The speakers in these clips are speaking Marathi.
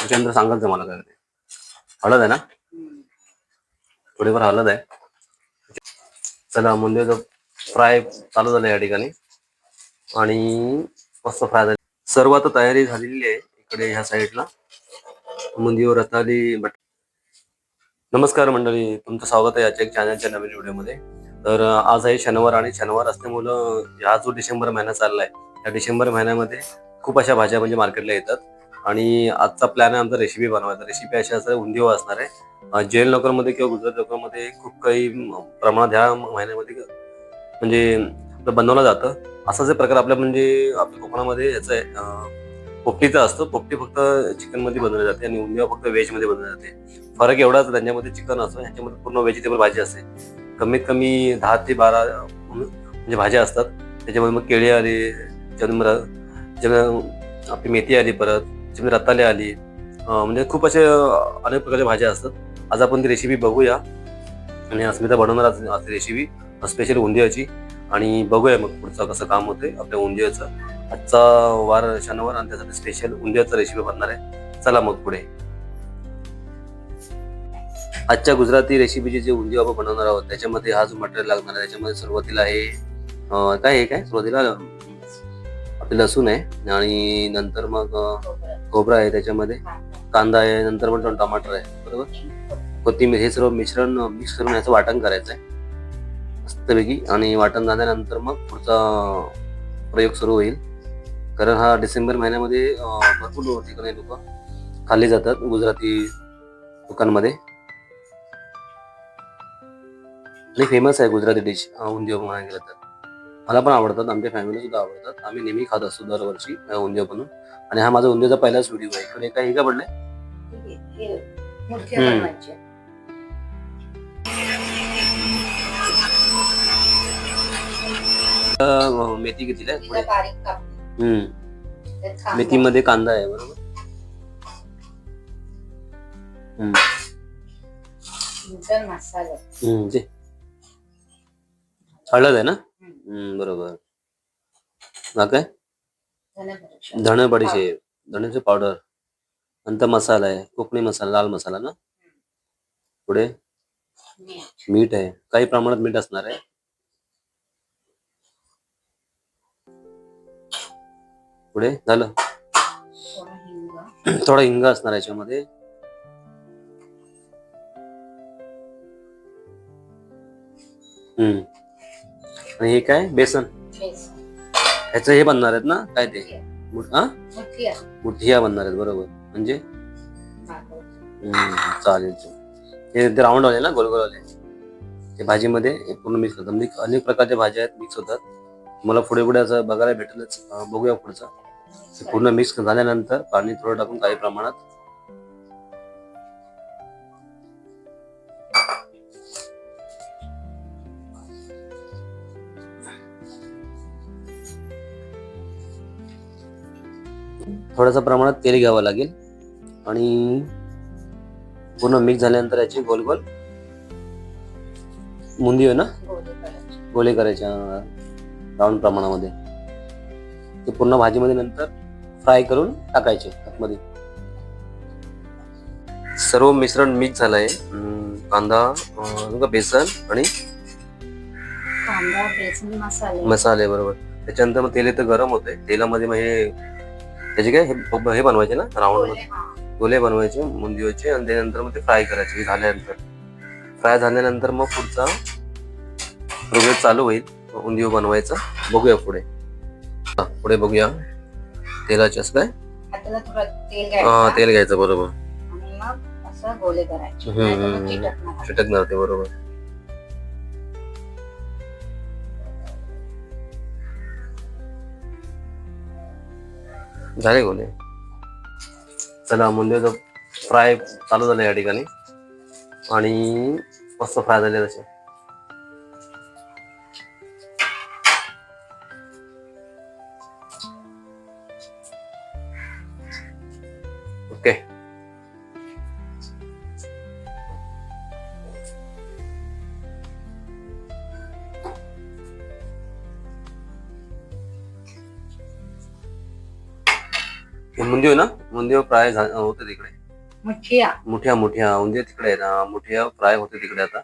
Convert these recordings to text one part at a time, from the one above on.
त्याच्यानंतर सांगायचं मला काय ते. हळद आहे ना, थोडीफार हळद आहे. चला मुंद्याचं फ्राय चालू झालं या ठिकाणी आणि मस्त फ्राय झाली. सर्व आता तयारी झालेली आहे इकडे ह्या साईडला मुंदीवर रताळी. नमस्कार मंडळी, तुमचं स्वागत आहे याच्या चॅनलच्या नवीन व्हिडिओमध्ये. तर आज आहे शनिवार आणि शनिवार असल्यामुळं हा जो डिसेंबर महिना चाललाय या डिसेंबर महिन्यामध्ये खूप अशा भाज्या म्हणजे मार्केटला येतात. आणि आजचा प्लॅन आहे आमचा रेसिपी बनवायचा. रेसिपी अशी असणार उंदीव असणार आहे. जैन लोकांमध्ये किंवा गुजरात लोकांमध्ये खूप काही प्रमाणात ह्या महिन्यामध्ये म्हणजे बनवलं जातं. असा जे प्रकार आपल्या म्हणजे आपल्या कोकणामध्ये याचा आहे पोपटीचा असतो. पोपटी फक्त चिकन मध्ये बनवली जाते आणि उंदीव फक्त व्हेज मध्ये बनवली जाते. फरक एवढाच त्यांच्यामध्ये चिकन असतो, ह्याच्यामध्ये पूर्ण व्हेजिटेबल भाजी असते. कमीत कमी 10 ते 12 म्हणजे भाज्या असतात. त्याच्यामध्ये मग केळी आली, आपली मेथी आली, परत त्याच्यामध्ये रताळे आली, म्हणजे खूप असे अनेक प्रकारच्या भाज्या असतात. आज आपण ती रेसिपी बघूया आणि अस्मिता बनवणार आज रेसिपी स्पेशल उंदियाची. आणि बघूया मग पुढचं कसं काम होतंय आपल्या उंदियाचं. आजचा वार शनिवार आणि त्यासाठी स्पेशल उंदियाचं रेसिपी बनणार आहे. चला मग पुढे. आजच्या गुजराती रेसिपीचे जे उंदिव आपण बनवणार आहोत त्याच्यामध्ये हा जो मटेरियल लागणार आहे त्याच्यामध्ये सुरुवातीला आहे काय सुरुवातीला आपले लसूण आहे आणि नंतर मग खोबरा आहे, त्याच्यामध्ये कांदा आहे, नंतर मग टमाटर आहे, बरोबर, कोथिंबीर. हे सर्व मिश्रण मिक्स करून याचं वाटण करायचं आहे मस्तपैकी. आणि वाटण झाल्यानंतर मग पुढचा प्रयोग सुरू होईल. कारण हा डिसेंबर महिन्यामध्ये भरपूर ठिकाणी लोक खाल्ली जातात गुजराती लोकांमध्ये. आणि फेमस आहे गुजराती डिश उंदिव म्हणायला गेलं तर. मला पण आवडतात, आमच्या फॅमिली सुद्धा आवडतात. आम्ही नेहमी खात असतो दरवर्षी उंदिव बनवून. आणि हा माझा उंदिवचा पहिलाच व्हिडिओ आहे. इकडे काय हे का पडलंय मेथी किती आहे. मेथीमध्ये कांदा आहे, बरोबर. हळद आहे ना, बरोबर. काय धणे बडीशेप, धण्याचे पावडर, नंतर मसाला आहे, कोकणी मसाला, लाल मसाला ना. पुढे मीठ आहे, काही प्रमाणात मीठ असणार आहे. पुढे झालं थोडा हिंग असणार याच्यामध्ये. आणि हे काय बेसन, ह्याचं हे बनणार आहेत ना, काय ते मुठिया बनणार आहेत, बरोबर. म्हणजे चालेल. हे राऊंड वाले ना, गोलगोलवाले, ते भाजीमध्ये पूर्ण मिक्स होतात. म्हणजे अनेक प्रकारच्या भाज्या आहेत, मिक्स होतात. मला पुढे पुढे असं बघायला भेटेलच. बघूया पुढचं. पूर्ण मिक्स झाल्यानंतर पाणी थोडं टाकून काही प्रमाणात थोड्याशा प्रमाणात तेल घ्यावं लागेल आणि पूर्ण मिक्स झाल्यानंतर याची गोल गोल मुंदी आहे ना, गोळे करायच्या राऊंड प्रमाणामध्ये. ते पूर्ण भाजीमध्ये नंतर फ्राय करून टाकायचे आतमध्ये. सर्व मिश्रण मिक्स झालंय. कांदा, बेसन आणि मसाले, बरोबर. त्याच्यानंतर मग तेल इथं गरम होते. तेलामध्ये मग हे त्याचे काय हे बनवायचे ना, राऊंड गोले बनवायचे मुंदीचे. आणि त्यानंतर मग ते फ्राय करायचे. फ्राय झाल्यानंतर मग पुढचा प्रोसेस चालू होईल उंदिव बनवायचा. बघूया पुढे बघूया. तेलाचे असं काय तेल घ्यायचं, बरोबर. चिटकणार ते, बरोबर. झाले गोले. चला मुंद्याचं फ्राय चालू झालं या ठिकाणी आणि मस्त फ्राय झाले तसे. ओके. हे मुंदियो ना, मुंदियो फ्राय होते तिकडे. मुठिया मुठ्या उंदियो तिकडे आहे ना, मुठिया फ्राय होते तिकडे आता.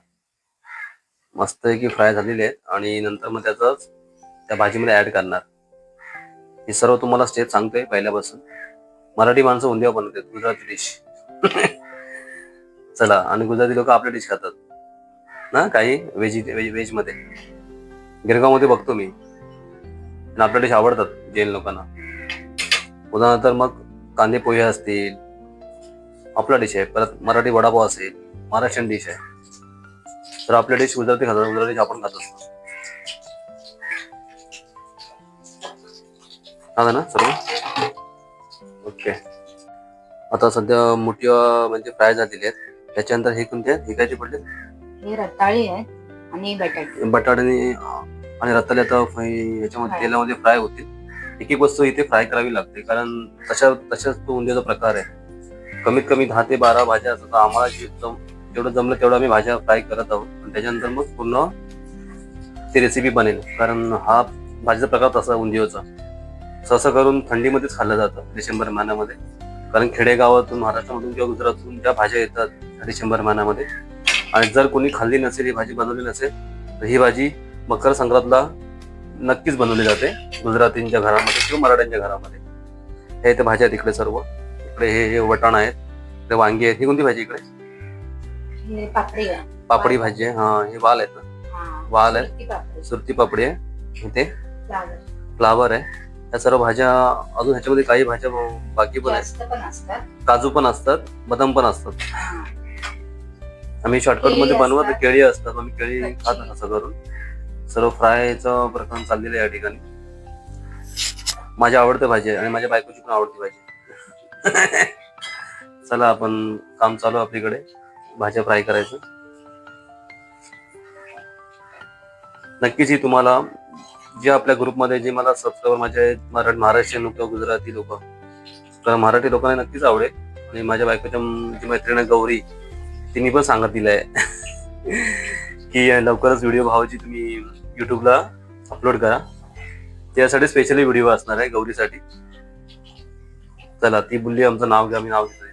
मस्त की फ्राय झालेले आहेत आणि नंतर मग त्याच त्या भाजीमध्ये ऍड करणार. हे सर्व तुम्हाला स्टेप सांगतोय पहिल्यापासून. मराठी माणसं उंदिया बनवतात, गुजराती डिश. चला, आणि गुजराती लोक आपले डिश खातात ना, काही व्हेज मध्ये. गिरगाव मध्ये बघतो मी, आपल्या डिश आवडतात जैन लोकांना. उदाहरणार्थ मग कांदे पोहे असतील, आपला डिश आहे. परत मराठी वडापाव असेल, महाराष्ट्रीयन डिश आहे. तर आपल्या डिश गुजराती खातात, गुजराती डिश आपण खात असतो. हा ना सर्व ओके. आता सध्या मुठिया म्हणजे फ्राय झालेली आहेत. त्याच्यानंतर हे कोणते आहेत, हे काय पडले, हे रताळी आहेत आणि बटाटे आणि रताळे आता याच्यामध्ये तेलामध्ये फ्राय होतील. एक एक वस्तू इथे फ्राय करावी लागते, कारण तशाच तो उंदियाचा प्रकार आहे. कमीत कमी 10 ते 12 भाज्या असतात. आम्हाला जेवढं जमलं तेवढं आम्ही भाज्या फ्राय करत आहोत. आणि त्याच्यानंतर मग पूर्ण ती रेसिपी बनेल, कारण हा भाजीचा प्रकार तसा उंदियोचा सहसा करून थंडीमध्येच खाल्लं जातं, डिसेंबर महिन्यामध्ये. कारण खेडेगावातून, महाराष्ट्रामधून किंवा गुजरातमधून त्या भाज्या येतात डिसेंबर महिन्यामध्ये. आणि जर कोणी खाल्ली नसेल, ही भाजी बनवली नसेल, तर ही भाजी मकर संक्रांतला नक्कीच बनवली जाते गुजरातींच्या घरामध्ये किंवा मराठ्यांच्या घरामध्ये. हे इथे भाज्या आहेत इकडे सर्व. इकडे हे वटाणा आहेत, इकडे वांगी आहेत. ही कोणती भाजी इकडे, पापडी भाजी आहे. हा, हे वाल आहेत ना, वाल आहे, सुरती पापडी आहे. इथे फ्लावर आहे. या सर्व भाज्या. अजून ह्याच्यामध्ये काही भाज्या बाकी पण आहेत, काजू पण असतात, बदाम पण असतात. आम्ही शॉर्टकट मध्ये बनवत केळी असतात, आम्ही केळी खात असं करून. सर्व फ्रायचा प्रकार चाललेला आहे या ठिकाणी. माझ्या आवडते भाजी आहे आणि माझ्या बायकोची पण आवडती भाजी. चला, आपण काम चालू आपल्याकडे भाज्या फ्राय करायचं. नक्कीच ही तुम्हाला, जे आपल्या ग्रुपमध्ये जे मला सबस्क्रायबर माझे महाराष्ट्रीयन लोक, गुजराती लोक, तर मराठी लोकांना नक्कीच आवडेल. आणि माझ्या बायकोच्या जी मैत्रीण गौरी, तिने पण सांगत दिलंय की लवकरच व्हिडिओ भावाची तुम्ही युट्यूबला अपलोड करा. त्यासाठी स्पेशली व्हिडिओ असणार आहे गौरीसाठी. चला, ती बोलली आमचं नाव घ्या, मी नाव घेतोय.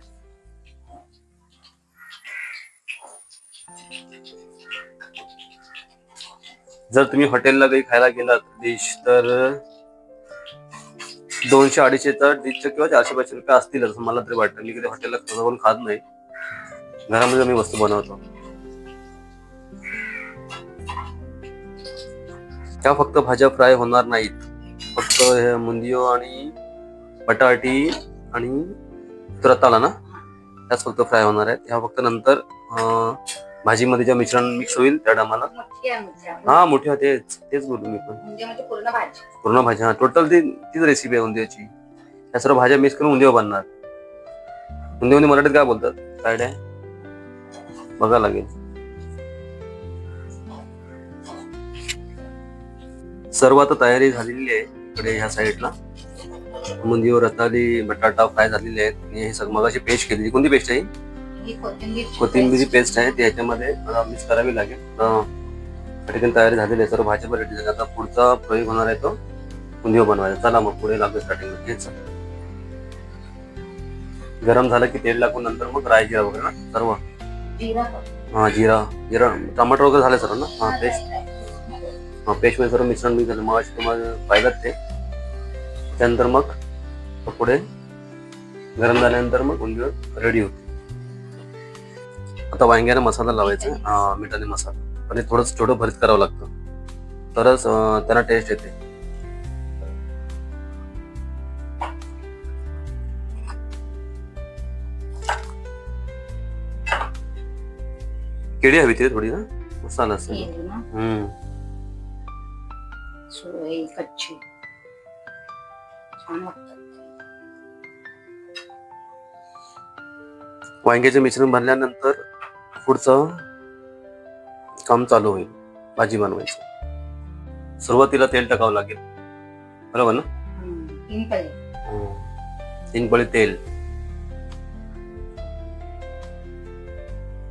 जर तुम्ही हॉटेलला काही खायला गेलात डिश, तर 200-250चा डिशच्या किंवा 400-500 रुपये असतील असं मला तरी वाटतं. मी कधी हॉटेलला जाऊन खात नाही, घरामध्ये मी वस्तू बनवतो. त्या फक्त भाज्या फ्राय होणार नाहीत, फक्त हे मुंदियो आणि बटाटी आणि रताळा ना, त्याच फक्त फ्राय होणार आहेत. ह्या फक्त नंतर भाजीमध्ये जे मिश्रण मिक्स होईल त्या टायमाला. हा, मोठ्या तेच बोलतो मी पण, पूर्ण भाजी. हा, टोटल तीच रेसिपी आहे उंदियाची. ह्या सर्व भाज्या मिक्स करून उंदियो बनणार. उंदियो मराठीत काय बोलतात, काय आहे बघा लागेल. सर्व आता तयारी झालेली आहे इकडे ह्या साईडला. मुंदियो, रताळी, बटाटा फ्राय झालेले आहेत. आणि हे सगळं मगाशी पेस्ट केलेली. कोणती पेस्ट आहे, कोथिंबीरची पेस्ट आहे. ती ह्याच्यामध्ये मिक्स करावी लागेल. ठिकाणी तयारी झालेली आहे, सर्व भाज्या पण रेडी झाल्या. आता पुढचा प्रयोग होणार आहे तो मुंदियो बनवायचा. चला मग पुढे लागतो स्टार्टिंगला. हेच गरम झालं की तेल टाकून नंतर मग राई, जिरा वगैरे ना सर्व. हा, जिरा टमाटर वगैरे झाले सर्व ना. हा, पेस्ट मध्ये सर्व मिश्रण मिक्स झालं. मग तुम्हाला पाहिलं ते. त्यानंतर मग पुढे गरम झाल्यानंतर मग उंदियो रेडी होते. आता वांग्याने मसाला लावायचा, मिठाने मसाला. पण हे थोडं भरीत करावं लागतं, तरच त्यांना टेस्ट येते. केळी हवी तिथे थोडी ना, मसाला असेल. कच्ची छान वाटतं. वांग्याचे मिश्रण भरल्यानंतर पुढचं काम चालू होईल, भाजी बनवायचं. सुरुवातीला तेल टाकावं लागेल, बरोबर ना. 3 पळी तेल.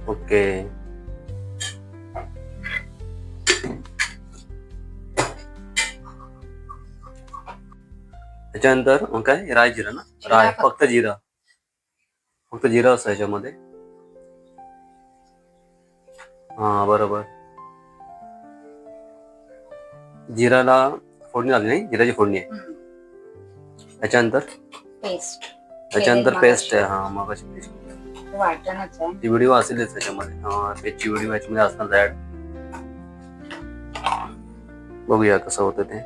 ओके. त्याच्यानंतर मग काय राय जिरा ना, जिरा राय फक्त जिरा, फक्त जिरा असतं याच्यामध्ये. हा बरोबर, जिराला फोडणी आली नाही, जिराची फोडणी आहे. त्याच्यानंतर पेस्ट त्याच्यानंतर पेस्ट आहे. हा मग पेस्ट वाटणच आहे. ती व्हिडिओ असेलच त्याच्यामध्ये. हा पेस्टची व्हिडिओ याच्यामध्ये असणार ऍड. बघूया कसं होतं ते.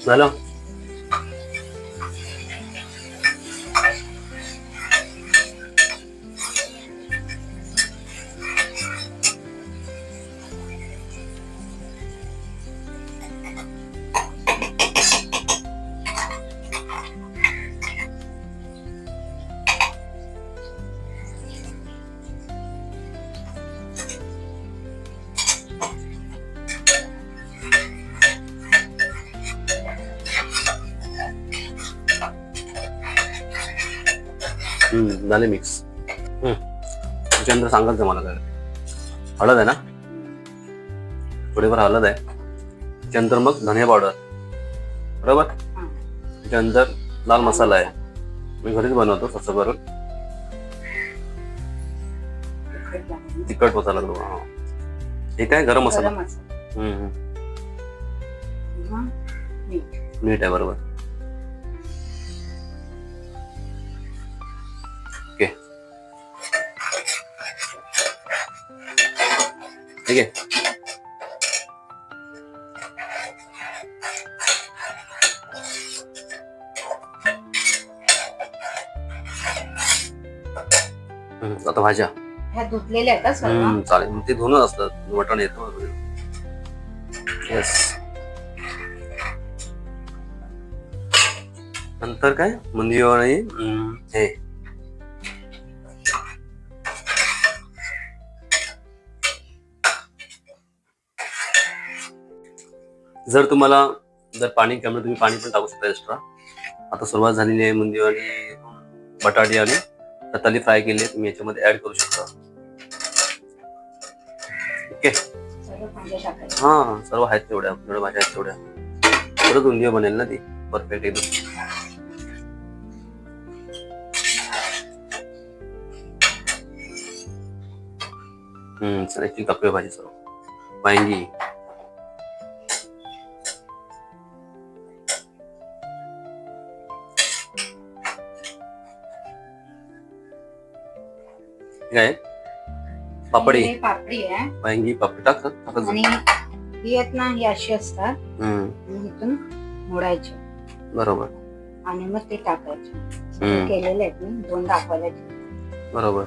झालं. झाले मिक्स. त्याच्यानंतर सांगायचं मला काय हळद आहे ना, थोडीफार हळद आहे. त्याच्यानंतर मग धनिया पावडर, बरोबर. त्याच्यानंतर लाल मसाला आहे, मी घरीच बनवतो तसं करून. तिखट मसाला तो. हा हे काय गरम मसाला. मीठ आहे, बरोबर. ओके ठीक आहे. आता भाज्या ह्या धुतलेल्या आहेत का सर्व? चालेल, ते धुणं असतात, वटण येतं. येस. नंतर काय मुंदी आणि हे जर तुम्हाला पाणी कमी, तुम्ही पाणी पण टाकू शकता एक्स्ट्रा. आता सुरुवात झालेली आहे. मुंदी आणि बटाटे आणि रताळी फ्राय केली आहे, तुम्ही याच्यामध्ये ऍड करू शकता. ओके. हा सर्व आहेत तेवढ्या भाज्या आहेत तेवढ्या. परत उंदिया बनेल ना ती परफेक्ट एकदम. कापडी भाजी सर्व वांगी. काय पापडी आहे, वांगी पापडी टाकतात. आणि ही आहेत ना, ही अशी असतात. इथून मोडायची, बरोबर, आणि मग ते टाकायचे. केलेले आहेत मी, 2 दाखवायला. बरोबर.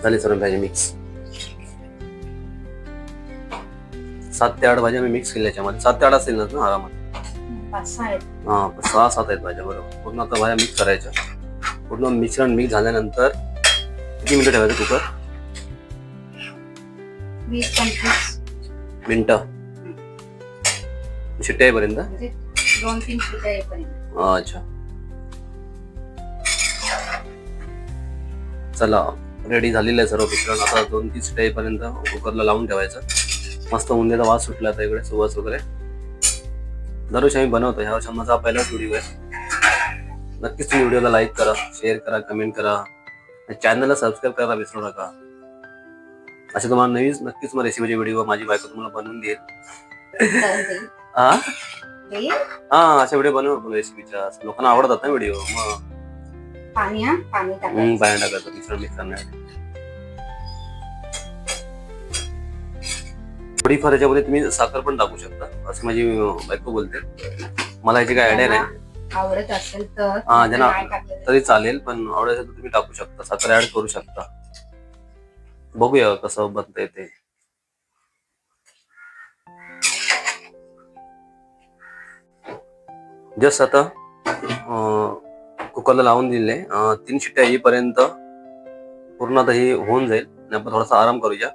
झाली सर्व भाजी मिक्स. 7 ते 8 भाज्या मी मिक्स केल्या याच्यामध्ये. 7 ते 8 असेल ना आरामात. 5-6 आहेत. हा 6-7 आहेत भाज्या, बरोबर. पूर्ण आता भाज्या मिक्स करायच्या. पूर्ण मिश्रण मिक्स झाल्यानंतर किती मिनिटं ठेवायचं कुकर? 20-25 मिनिटं. शिट्ट्या येईपर्यंत. 2-3 शिट्ट्या येईपर्यंत. अच्छा, चला रेडी झालेलं आहे सर्व मिश्रण. आता 2-3 शिट्ट्या येईपर्यंत कुकरला लावून ठेवायचं. मस्त उंदीचा वास सुटला आता इकडे, सुवास वगैरे. दरवर्षी आम्ही बनवतो, ह्या वर्षी माझा पहिलाच व्हिडिओ आहे. नक्कीच तुम्ही व्हिडिओला लाईक करा, शेअर करा, कमेंट करा, चॅनलला सबस्क्राईब करायला विसरू नका. असे तुम्हाला नक्कीच मग रेसिपीचे व्हिडिओ माझी बायको तुम्हाला बनवून देईल. अशा व्हिडिओ बनवू रेसिपीच्या. लोकांना आवडतात ना व्हिडिओ. मग पाणी टाकायचं मिश्रण मिक्स करण्यासाठी. थोडीफार याच्यामध्ये तुम्ही साखर पण टाकू शकता, असं माझी बायको बोलते. मला याची काय आयडिया नाही. आवडत असेल तर ज्यांना तरी चालेल, पण आवडत असेल तर तुम्ही टाकू शकता, साखर ऍड करू शकता. बघूया कसं बनतंय ते. जस्ट आता कुकरला लावून दिले 3 शिट्ट्या येईपर्यंत पूर्ण आता हे होऊन जाईल आणि आपण थोडासा आराम करूया.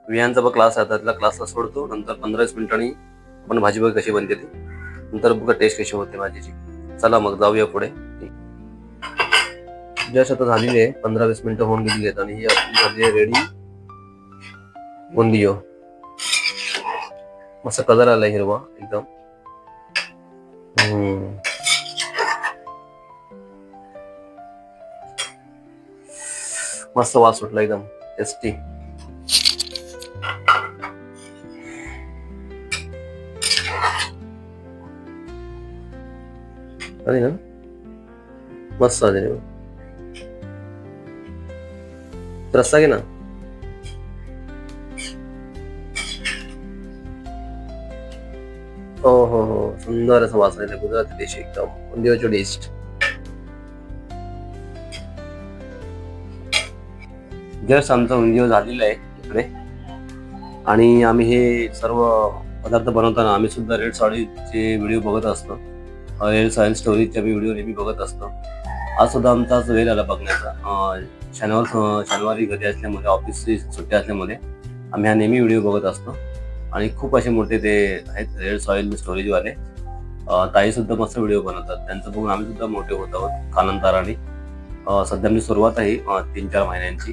विहानचा पण क्लास आहे, त्यातल्या क्लासला सोडतो. नंतर 15-20 मिनिटांनी आपण भाजी बघ कशी बनते ती, नंतर बघा टेस्ट कशी होते भाजीची. चला मग जाऊया पुढे. जस्ट आता झालेली आहे, 15-20 मिनिटं होऊन गेलेली आहेत आणि ही आपली झाली आहे रेडी बुंदियो. मस्त कलर आलाय हिरवा एकदम. मस्त वास सुटला एकदम टेस्टी. अरे ना मस्त झाले. रस्सा घे ना. हो हो हो, सुंदर असं वास आहे गुजराती डिश एकदम बुंदियोची टेस्ट. जस्ट आमचा उंदियो झालेला आहे इकडे आणि आम्ही हे सर्व पदार्थ बनवताना आम्ही सुद्धा रेड साडीचे व्हिडिओ बघत असतो. रेड साडी स्टोरीजचे व्हिडिओ नेहमी बघत असतो. आज सुद्धा आमचा वेळ आला बघण्याचा. शनिवारी घरी असल्यामुळे ऑफिसची सुट्टी असल्यामुळे आम्ही हा नेहमी व्हिडिओ बघत असतो आणि खूप असे मोठे ते आहेत रेड सॉइल स्टोरेजवाले. ताई सुद्धा मस्त व्हिडिओ बनवतात, त्यांचं बघून आम्ही सुद्धा मोठे होत आहोत कालांतराने. सध्या मी सुरुवात आहे 3-4 महिन्यांची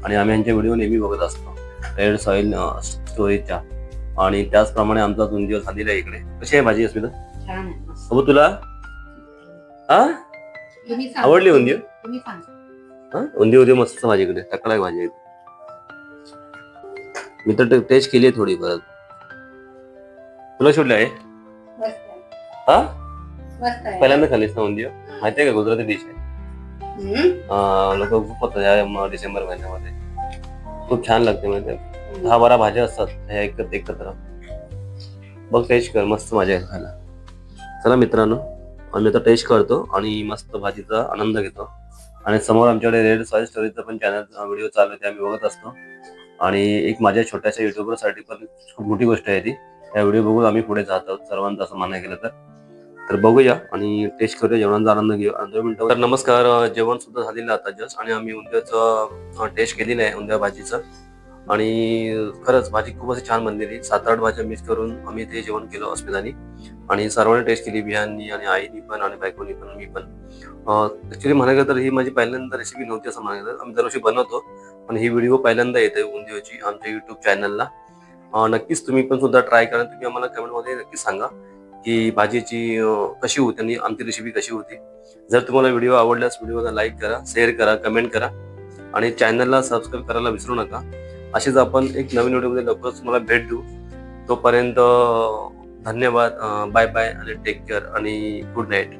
आणि आम्ही यांचे व्हिडिओ नेहमी बघत असतो रेड सॉइल स्टोरेजच्या. आणि त्याचप्रमाणे आमचा 2 दिवस झालेला आहे इकडे. कशी आहे भाजी अस्मिता? छान आहे, मस्त. अबू तुला तुम्ही सांगा. आवडली उंदियो? तुम्ही सांगा. उंदियो मस्त माझ्याकडे टकलाय भाजी आहे. मी तर टेस्ट केली आहे थोडी परत. तुला शोधलं आहे? मस्त आहे. हा मस्त आहे. पहिल्यांदा खाल्लीस ना उंदियो? माहिती आहे का गुजराती डिश आहे. लोक खूप होतात या डिसेंबर महिन्यामध्ये. खूप छान लागते माहिती आहे. 10-12 भाज्या असतात ह्या एकत्र. बघ टेस्ट कर, मस्त मजा आहे खायला. चला मित्रांनो, आम्ही आता टेस्ट करतो आणि मस्त भाजीचा आनंद घेतो. आणि समोर आमच्याकडे रेड सॉइल स्टोरीजचा पण चॅनल व्हिडिओ चालू आहे, ते आम्ही बघत असतो. आणि एक माझ्या छोट्याशा युट्यूबरसाठी पण खूप मोठी गोष्ट आहे ती. त्या व्हिडिओ बघून आम्ही पुढे जात आहोत सर्वांचं असं म्हणायला गेलं तर बघूया आणि टेस्ट करूया, जेवणाचा आनंद घेऊ. 2 मिनिटं. तर नमस्कार, जेवण सुद्धा झालेलं आता जस्ट आणि आम्ही उंद्याचं टेस्ट केलेलं आहे, उंद्या भाजीचं. आणि खरंच भाजी खूप अशी छान बनलेली. 7-8 भाज्या मिक्स करून आम्ही ते जेवण केलं अस्मितानी आणि सर्वांनी टेस्ट केली, विहाननी आणि आईनी पण आणि बायकोनी पण मी पण. ऍक्च्युली म्हणायला तर ही माझी पहिल्यांदा रेसिपी नव्हती असं म्हणायला. आम्ही दरवर्षी बनवतो पण ही व्हिडिओ पहिल्यांदा येते उंदियोची आमच्या युट्यूब चॅनलला. नक्कीच तुम्ही पण सुद्धा ट्राय करा. तुम्ही आम्हाला कमेंटमध्ये नक्कीच सांगा की भाजीची कशी होती आणि आमची रेसिपी कशी होती. जर तुम्हाला व्हिडिओ आवडल्यास व्हिडिओला लाईक करा, शेअर करा, कमेंट करा आणि चॅनलला सबस्क्राईब करायला विसरू नका. असेच आपण एक नवीन व्हिडिओमध्ये लवकरच तुम्हाला भेट देऊ. तोपर्यंत धन्यवाद, बाय बाय आणि टेक केअर आणि गुड नाईट.